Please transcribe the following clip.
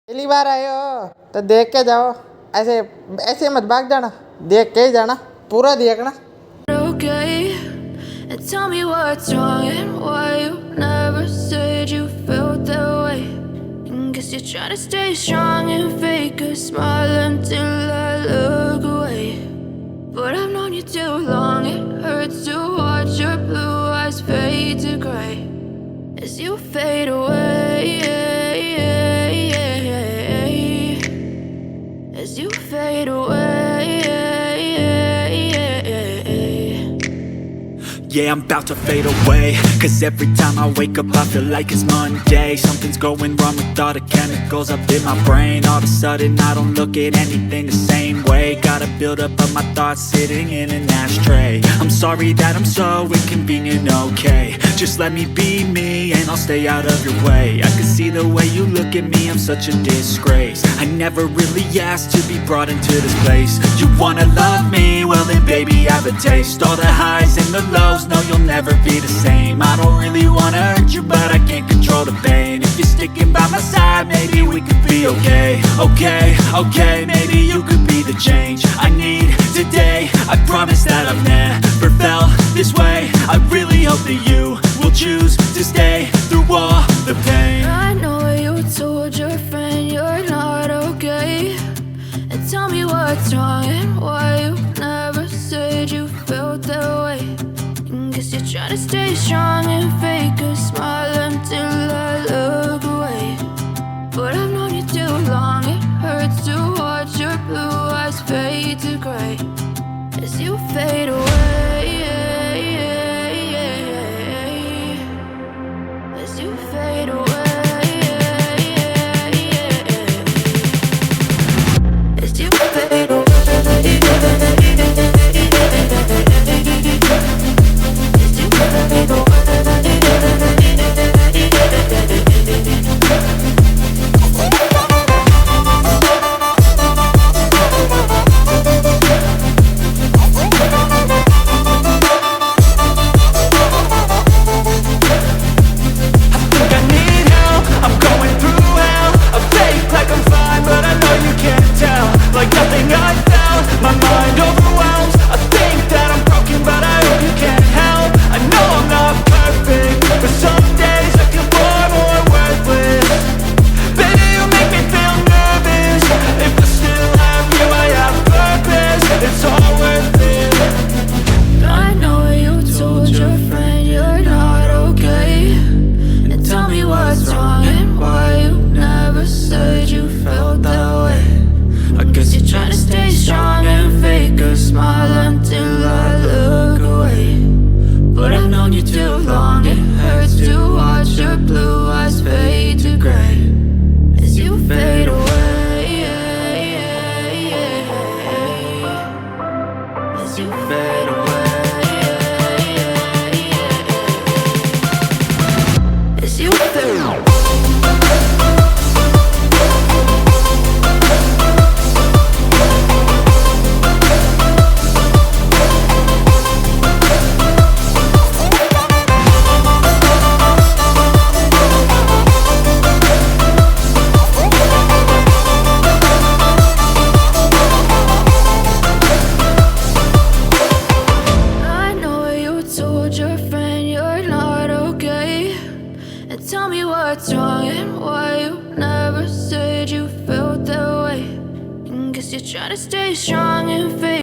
पहली बार आए हो तो देख के जाओ, ऐसे ऐसे मत भाग जाना, देख के ही जाना, पूरा देखना। Okay, and tell me what's wrong and why you never said you felt that way. And guess you're trying to stay strong and fake a smile until I look away. But I've known you too long, it hurts to watch your blue eyes fade to gray as you fade away, as you fade away. Yeah, I'm about to fade away, cause every time I wake up I feel like it's Monday. Something's going wrong with all the chemicals up in my brain. All of a sudden I don't look at anything the same way. Gotta build up of my thoughts sitting in an ashtray. I'm sorry that I'm so inconvenient, okay. Just let me be me and I'll stay out of your way. I can see the way you look at me, I'm such a disgrace. I never really asked to be brought into this place. You wanna love me? Well then baby I have a taste. All the highs and the lows, no you'll never be the same. I don't really wanna hurt you but I can't control the pain. If you're sticking by my side maybe we could be okay. Okay, maybe you could be the change I need today. I promise that I've never felt this way. I really hope that you will choose to stay through all the pain. I know you told your friend you're not okay, and tell me what's wrong and why you never said you felt that way. And guess you're trying to stay strong and fake a smile until I look away. But I've known you too long, it hurts to watch your blue eyes fade to gray as you fade away, as you fade away, as you fade away. Like nothing I felt, my mind overwhelms. I think that I'm broken but I hope you can't help. I know I'm not perfect, but some days I feel far more worthless. Baby, you make me feel nervous. If I still have you, I have purpose. It's all worth it. I know you told your friend you're not okay, and tell me what's wrong and why you never said you felt that way. I guess you're trying to stay strong and fake a smile until I look away. But I've known you too long, it hurts to watch your blue eyes fade to gray as you fade away, as you fade away, as you fade away. Your friend you're not okay, and tell me what's wrong and why you never said you felt that way. And guess you're trying to stay strong and fake